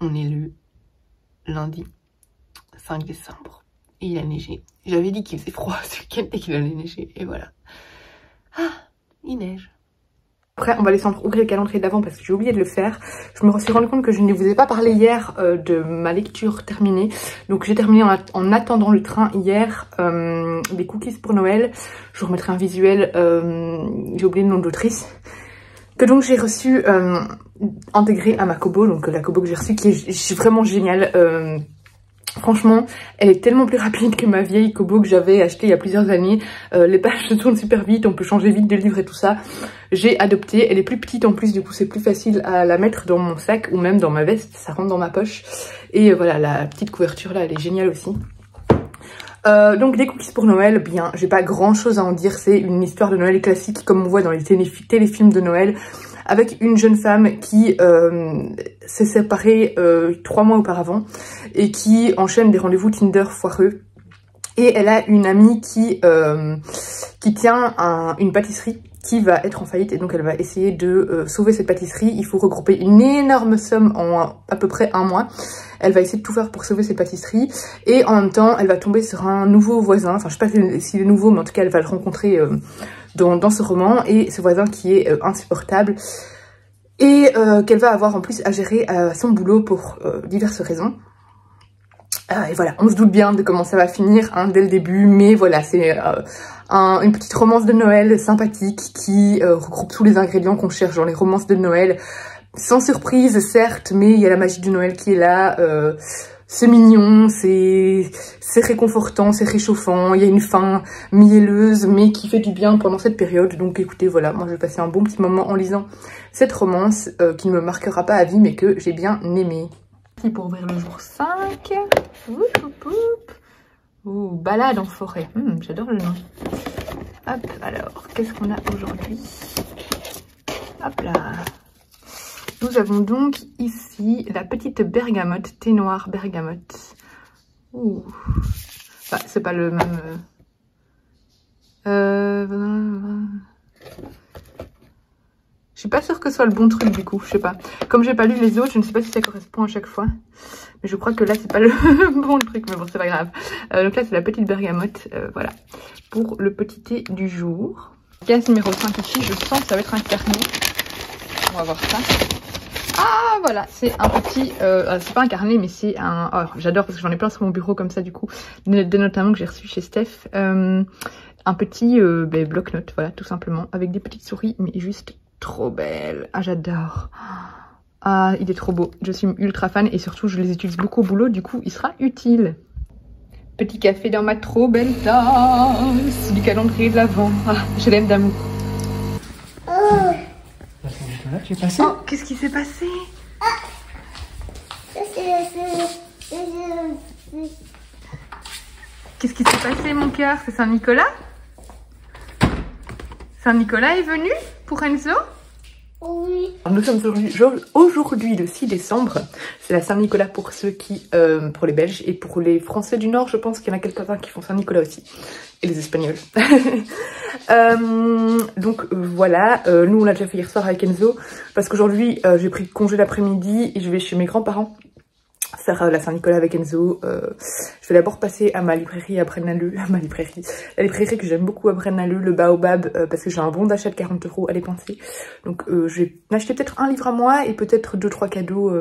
On est le lundi 5 décembre et il a neigé. J'avais dit qu'il faisait froid ce week-end et qu'il allait neiger et voilà. Ah, il neige. Après, on va descendre ouvrir le calendrier d'avant parce que j'ai oublié de le faire. Je me suis rendu compte que je ne vous ai pas parlé hier de ma lecture terminée. Donc j'ai terminé en attendant le train hier des cookies pour Noël. Je vous remettrai un visuel, j'ai oublié le nom de l'autrice. Que donc j'ai reçu intégré à ma Kobo, donc la Kobo que j'ai reçue qui est vraiment géniale. Franchement, elle est tellement plus rapide que ma vieille Kobo que j'avais achetée il y a plusieurs années. Les pages se tournent super vite, on peut changer vite de livre et tout ça. J'ai adopté, elle est plus petite en plus, du coup c'est plus facile à la mettre dans mon sac ou même dans ma veste, ça rentre dans ma poche. Et voilà, la petite couverture là, elle est géniale aussi. Donc des cookies pour Noël, bien, j'ai pas grand chose à en dire, c'est une histoire de Noël classique comme on voit dans les téléfilms de Noël, avec une jeune femme qui s'est séparée 3 mois auparavant et qui enchaîne des rendez-vous Tinder foireux. Et elle a une amie qui tient une pâtisserie qui va être en faillite et donc elle va essayer de sauver cette pâtisserie. Il faut regrouper une énorme somme en à peu près 1 mois. Elle va essayer de tout faire pour sauver cette pâtisserie et en même temps elle va tomber sur un nouveau voisin, enfin je sais pas s'il est nouveau mais en tout cas elle va le rencontrer dans ce roman, et ce voisin qui est insupportable et qu'elle va avoir en plus à gérer à son boulot pour diverses raisons. Et voilà, on se doute bien de comment ça va finir hein, dès le début, mais voilà, c'est une petite romance de Noël sympathique qui regroupe tous les ingrédients qu'on cherche dans les romances de Noël. Sans surprise, certes, mais il y a la magie de Noël qui est là. C'est mignon, c'est réconfortant, c'est réchauffant. Il y a une fin mielleuse, mais qui fait du bien pendant cette période. Donc écoutez, voilà, moi je vais passer un bon petit moment en lisant cette romance qui ne me marquera pas à vie, mais que j'ai bien aimée. Pour ouvrir le jour 5. Ouh, balade en forêt. J'adore le nom. Hop, alors, qu'est-ce qu'on a aujourd'hui? Hop là. Nous avons donc ici la petite bergamote, thé noir bergamote. Ouh. Bah, c'est pas le même... Je suis pas sûre que ce soit le bon truc du coup, je sais pas. Comme j'ai pas lu les autres, je ne sais pas si ça correspond à chaque fois. Mais je crois que là c'est pas le bon truc, mais bon c'est pas grave. Donc là c'est la petite bergamote, voilà. Pour le petit thé du jour. Case numéro 5 ici, je sens que ça va être un carnet. On va voir ça. Ah voilà, c'est un petit, c'est pas un carnet mais c'est un... Oh, j'adore parce que j'en ai plein sur mon bureau comme ça du coup. Des notamment que j'ai reçu chez Steph. Un petit bloc-notes, voilà tout simplement. Avec des petites souris mais juste... trop belle. Ah, j'adore. Ah, il est trop beau. Je suis ultra fan et surtout, je les utilise beaucoup au boulot. Du coup, il sera utile. Petit café dans ma trop belle tasse du calendrier de l'Avent. Ah, je l'aime d'amour. Oh, qu'est-ce qui s'est passé? Qu'est-ce qui s'est passé, mon cœur? C'est Saint-Nicolas? Saint-Nicolas est venu pour Enzo? Oui. Nous sommes aujourd'hui le 6 décembre. C'est la Saint-Nicolas pour ceux qui... pour les Belges et pour les Français du Nord, je pense qu'il y en a quelques-uns qui font Saint-Nicolas aussi. Et les Espagnols. Donc voilà, nous on l'a déjà fait hier soir avec Enzo. Parce qu'aujourd'hui j'ai pris congé l'après-midi et je vais chez mes grands-parents faire la Saint-Nicolas avec Enzo. Je vais d'abord passer à ma librairie à Braine-l'Alleud, la librairie que j'aime beaucoup à Braine-l'Alleud, le Baobab, parce que j'ai un bon d'achat de 40 € à dépenser. Donc je vais acheter peut-être un livre à moi et peut-être 2-3 cadeaux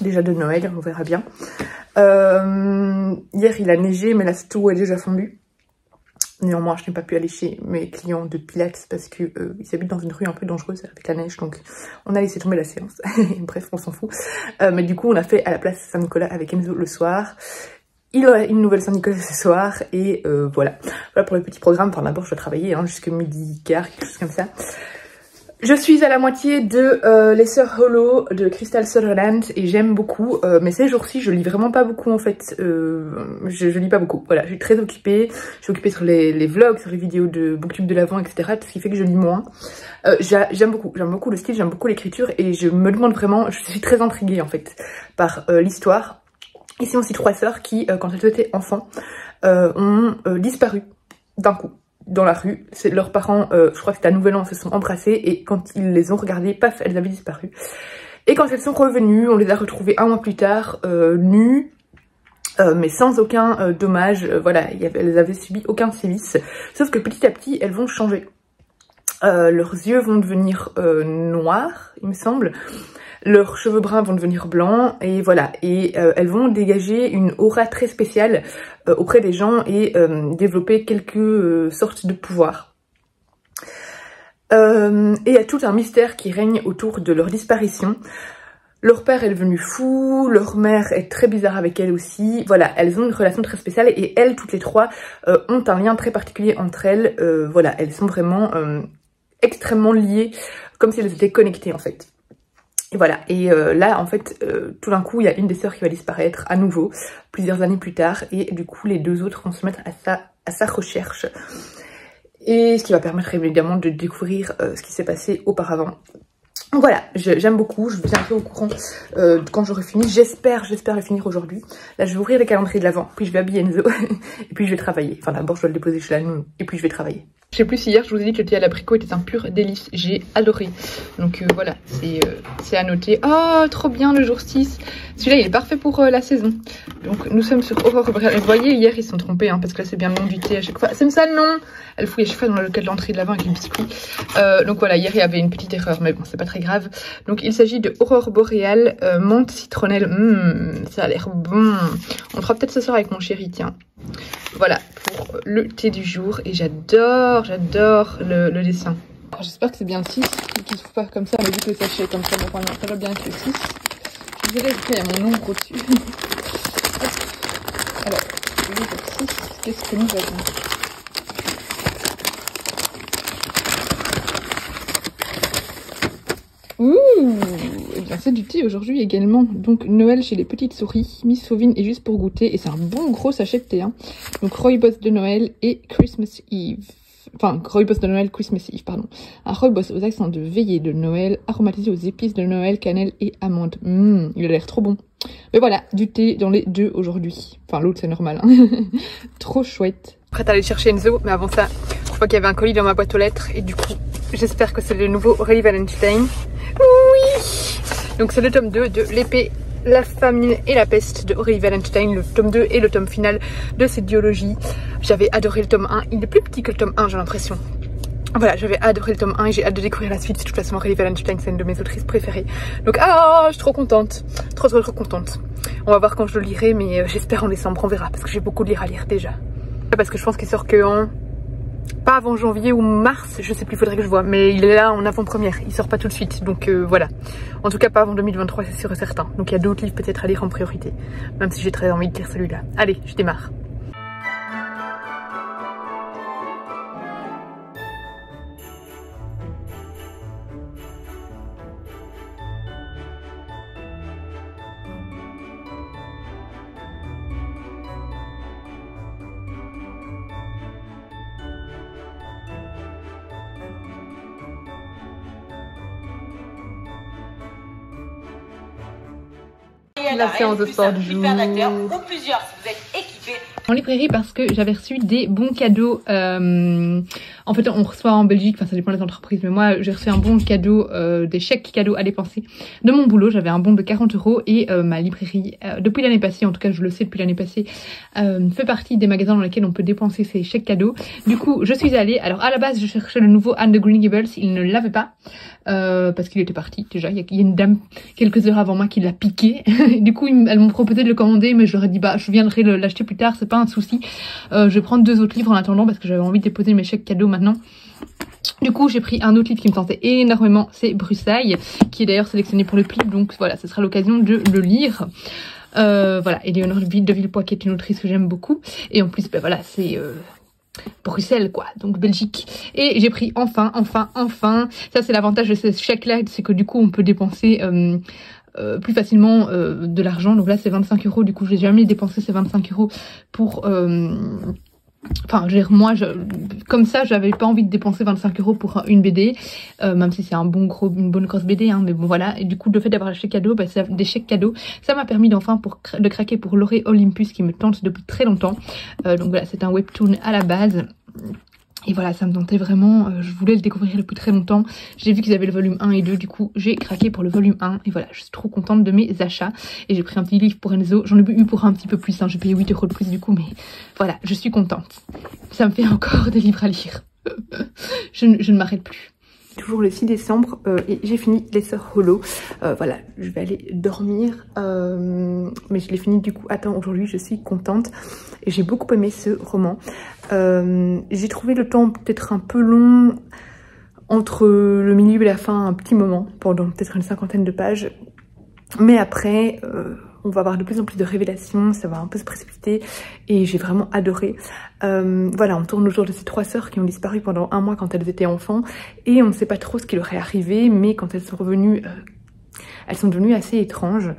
déjà de Noël, on verra bien. Hier il a neigé mais la sto est déjà fondue. Néanmoins, je n'ai pas pu aller chez mes clients de pilates parce que ils habitent dans une rue un peu dangereuse avec la neige, donc on a laissé tomber la séance. Bref, on s'en fout. Mais du coup, on a fait à la place Saint-Nicolas avec Enzo le soir. Il aura une nouvelle Saint-Nicolas ce soir et voilà. Voilà pour le petit programme. Enfin, d'abord, je dois travailler hein, jusqu'à midi quart, quelque chose comme ça. Je suis à la moitié de Les Sœurs Hollow de Crystal Sutherland et j'aime beaucoup, mais ces jours-ci je lis vraiment pas beaucoup en fait, je lis pas beaucoup, voilà, je suis très occupée, je suis occupée sur les vlogs, sur les vidéos de Booktube de l'Avent, etc, ce qui fait que je lis moins. J'aime beaucoup le style, j'aime beaucoup l'écriture et je me demande vraiment, je suis très intriguée en fait par l'histoire. Ici aussi 3 sœurs qui, quand elles étaient enfants, ont disparu d'un coup. Dans la rue, leurs parents, je crois que c'était à Nouvel An, se sont embrassés et quand ils les ont regardées, paf, elles avaient disparu. Et quand elles sont revenues, on les a retrouvées un mois plus tard, nues, mais sans aucun dommage. Voilà, elles avaient subi aucun sévice. Sauf que petit à petit, elles vont changer. Leurs yeux vont devenir noirs, il me semble. Leurs cheveux bruns vont devenir blancs et voilà. Et elles vont dégager une aura très spéciale auprès des gens et développer quelques sortes de pouvoirs. Et il y a tout un mystère qui règne autour de leur disparition. Leur père est devenu fou, leur mère est très bizarre avec elle aussi. Voilà, elles ont une relation très spéciale et elles, toutes les trois, ont un lien très particulier entre elles. Voilà, elles sont vraiment extrêmement liées, comme si elles étaient connectées en fait. Et voilà, et là en fait, tout d'un coup, il y a une des sœurs qui va disparaître à nouveau, plusieurs années plus tard, et du coup les deux autres vont se mettre à sa recherche. Et ce qui va permettre évidemment de découvrir ce qui s'est passé auparavant. Donc voilà, j'aime beaucoup, je vous tiens un peu au courant quand j'aurai fini. J'espère le finir aujourd'hui. Là, je vais ouvrir les calendriers de l'Avent, puis je vais habiller Enzo, et puis je vais travailler. Enfin, d'abord, je dois le déposer chez la nounou, et puis je vais travailler. Je sais plus si hier, je vous ai dit que le thé à l'abricot était un pur délice. J'ai adoré. Donc voilà, c'est à noter. Oh, trop bien le jour 6. Celui-là, il est parfait pour la saison. Donc nous sommes sur Aurore Boréale. Vous voyez, hier, ils se sont trompés, hein, parce que là, c'est bien le nom du thé à chaque fois. C'est ça le nom. Elle fouille à chaque fois dans le calendrier de l'Avent avec les biscuits. Donc voilà, hier, il y avait une petite erreur, mais bon, c'est pas très grave. Donc il s'agit de Aurore Boréale, menthe citronnelle. Ça a l'air bon. On fera peut-être ce soir avec mon chéri, tiens. Voilà pour le thé du jour. Et j'adore le dessin. J'espère que c'est bien le 6, qu'il ne se pas comme ça, mais vu que le sachet est comme ça, normalement ça va bien être le 6. Je dirais qu'il y a mon ombre au-dessus. Alors, le 6, qu'est-ce que nous avons ? Ouh, et bien c'est du thé aujourd'hui également. Donc Noël chez les petites souris, Miss Fauvine est juste pour goûter. Et c'est un bon gros sachet de thé. Hein. Donc Rooibos de Noël et Christmas Eve. Enfin, Rooibos de Noël, Christmas Eve, pardon. Un Rooibos aux accents de veillée de Noël, aromatisé aux épices de Noël, cannelle et amande. Il a l'air trop bon. Mais voilà, du thé dans les deux aujourd'hui. Enfin, l'autre c'est normal. Hein. Trop chouette. Prête à aller chercher Enzo, mais avant ça, je vois qu'il y avait un colis dans ma boîte aux lettres. Et du coup, j'espère que c'est le nouveau Aurélie Vallenstein. Oui! Donc c'est le tome 2 de L'épée, la famine et la peste de Aurélie Vallenstein, le tome 2 et le tome final de cette duologie. J'avais adoré le tome 1, il est plus petit que le tome 1 j'ai l'impression. Voilà, j'avais adoré le tome 1 et j'ai hâte de découvrir la suite. De toute façon, Aurélie Vallenstein, c'est une de mes autrices préférées. Donc, je suis trop contente. Trop contente. On va voir quand je le lirai, mais j'espère en décembre, on verra. Parce que j'ai beaucoup de livres à lire déjà. Parce que je pense qu'il sort que en... Pas avant janvier ou mars, je sais plus, il faudrait que je vois. Mais il est là en avant-première, il sort pas tout de suite. Donc voilà. En tout cas, pas avant 2023, c'est sûr et certain. Donc il y a d'autres livres peut-être à lire en priorité. Même si j'ai très envie de lire celui-là. Allez, je démarre. La séance de sport du jour. Ou plusieurs, si vous êtes équipés. En librairie parce que j'avais reçu des bons cadeaux. En fait, on reçoit en Belgique, enfin ça dépend des entreprises, mais moi j'ai reçu un bon cadeau, des chèques cadeaux à dépenser de mon boulot. J'avais un bon de 40 € et ma librairie, depuis l'année passée, en tout cas je le sais depuis l'année passée, fait partie des magasins dans lesquels on peut dépenser ces chèques cadeaux. Du coup, je suis allée. Alors à la base, je cherchais le nouveau Anne de Green Gables, il ne l'avait pas. Parce qu'il était parti déjà, il y a une dame quelques heures avant moi qui l'a piqué. Du coup elles m'ont proposé de le commander, mais je leur ai dit bah je viendrai l'acheter plus tard, c'est pas un souci. Je vais prendre 2 autres livres en attendant parce que j'avais envie de déposer mes chèques cadeaux maintenant. Du coup j'ai pris un autre livre qui me tentait énormément, c'est Bruxelles, qui est d'ailleurs sélectionné pour le prix, donc voilà, ce sera l'occasion de le lire. Voilà, Éléonore de Villepoix qui est une autrice que j'aime beaucoup, et en plus bah voilà, c'est Bruxelles quoi, donc Belgique. Et j'ai pris enfin, ça c'est l'avantage de ce chèque là, c'est que du coup on peut dépenser plus facilement de l'argent. Donc là c'est 25 €, du coup j'ai jamais dépensé ces 25 € pour... Enfin, je veux dire, moi, comme ça, j'avais pas envie de dépenser 25 € pour une BD, même si c'est une bonne grosse BD, hein, mais bon voilà. Et du coup, le fait d'avoir acheté cadeau, bah, des chèques cadeaux, ça m'a permis d'enfin de craquer pour Loré Olympus, qui me tente depuis très longtemps. Donc voilà, c'est un webtoon à la base. Et voilà, ça me tentait vraiment, je voulais le découvrir depuis très longtemps. J'ai vu qu'ils avaient le volume 1 et 2, du coup j'ai craqué pour le volume 1. Et voilà, je suis trop contente de mes achats. Et j'ai pris un petit livre pour Enzo, j'en ai eu pour un petit peu plus, hein. J'ai payé 8 € de plus du coup, mais voilà, je suis contente. Ça me fait encore des livres à lire. je ne m'arrête plus. Toujours le 6 décembre et j'ai fini Les Sœurs Hollow. Voilà, je vais aller dormir. Mais je l'ai fini du coup. Attends, aujourd'hui je suis contente. Et j'ai beaucoup aimé ce roman. J'ai trouvé le temps peut-être un peu long entre le milieu et la fin, un petit moment, pendant peut-être une 50aine de pages. Mais après, on va avoir de plus en plus de révélations, ça va un peu se précipiter et j'ai vraiment adoré. Voilà, on tourne autour de ces 3 sœurs qui ont disparu pendant 1 mois quand elles étaient enfants et on ne sait pas trop ce qui leur est arrivé, mais quand elles sont revenues, elles sont devenues assez étranges.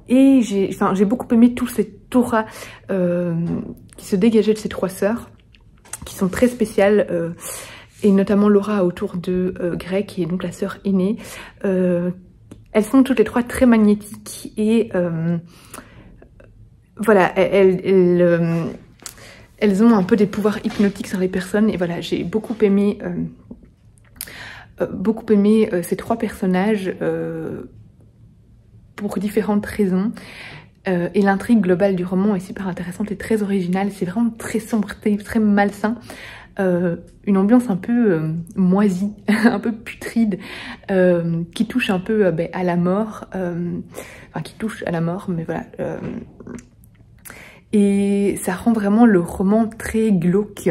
Et j'ai beaucoup aimé tout cette aura qui se dégageait de ces 3 sœurs, qui sont très spéciales, et notamment l'aura autour de Grey, qui est donc la sœur aînée. Elles sont toutes les 3 très magnétiques et voilà, elles ont un peu des pouvoirs hypnotiques sur les personnes. Et voilà, j'ai beaucoup aimé ces 3 personnages pour différentes raisons. Et l'intrigue globale du roman est super intéressante et très originale. C'est vraiment très sombre, très malsain. Une ambiance un peu moisie, un peu putride, qui touche un peu à la mort. Enfin, qui touche à la mort, mais voilà. Et ça rend vraiment le roman très glauque,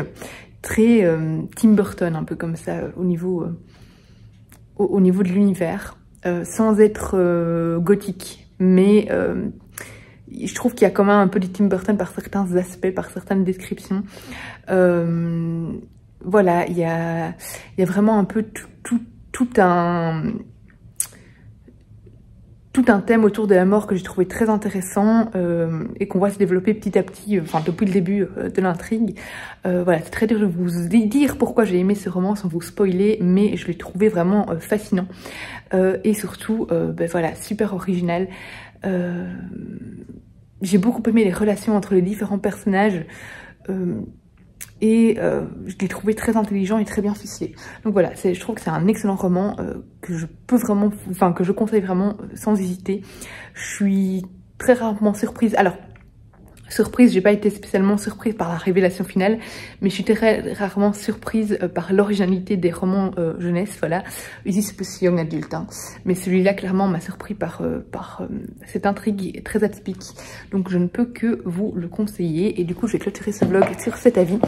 très Tim Burton, un peu comme ça, au niveau de l'univers, sans être gothique. Mais je trouve qu'il y a quand même un peu du Tim Burton par certains aspects, par certaines descriptions. Voilà, il y a vraiment un peu tout un thème autour de la mort que j'ai trouvé très intéressant et qu'on voit se développer petit à petit, enfin depuis le début de l'intrigue. Voilà, c'est très dur de vous dire pourquoi j'ai aimé ce roman sans vous spoiler, mais je l'ai trouvé vraiment fascinant et surtout, voilà, super original. J'ai beaucoup aimé les relations entre les différents personnages et je l'ai trouvé très intelligent et très bien ficelé. Donc voilà, je trouve que c'est un excellent roman que je peux vraiment, enfin que je conseille vraiment sans hésiter. Je suis très rarement surprise. Alors, surprise, j'ai pas été spécialement surprise par la révélation finale, mais je suis très rarement surprise par l'originalité des romans jeunesse, voilà. Ici c'est plus young adulte, hein. Mais celui-là clairement m'a surpris par cette intrigue très atypique. Donc je ne peux que vous le conseiller et du coup je vais clôturer ce vlog sur cet avis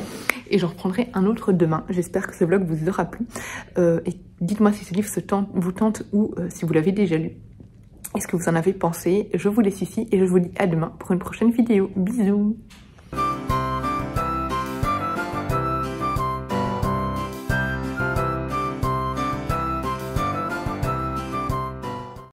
et j'en reprendrai un autre demain. J'espère que ce vlog vous aura plu et dites-moi si ce livre vous tente ou si vous l'avez déjà lu. Est-ce que vous en avez pensé? Je vous laisse ici et je vous dis à demain pour une prochaine vidéo. Bisous!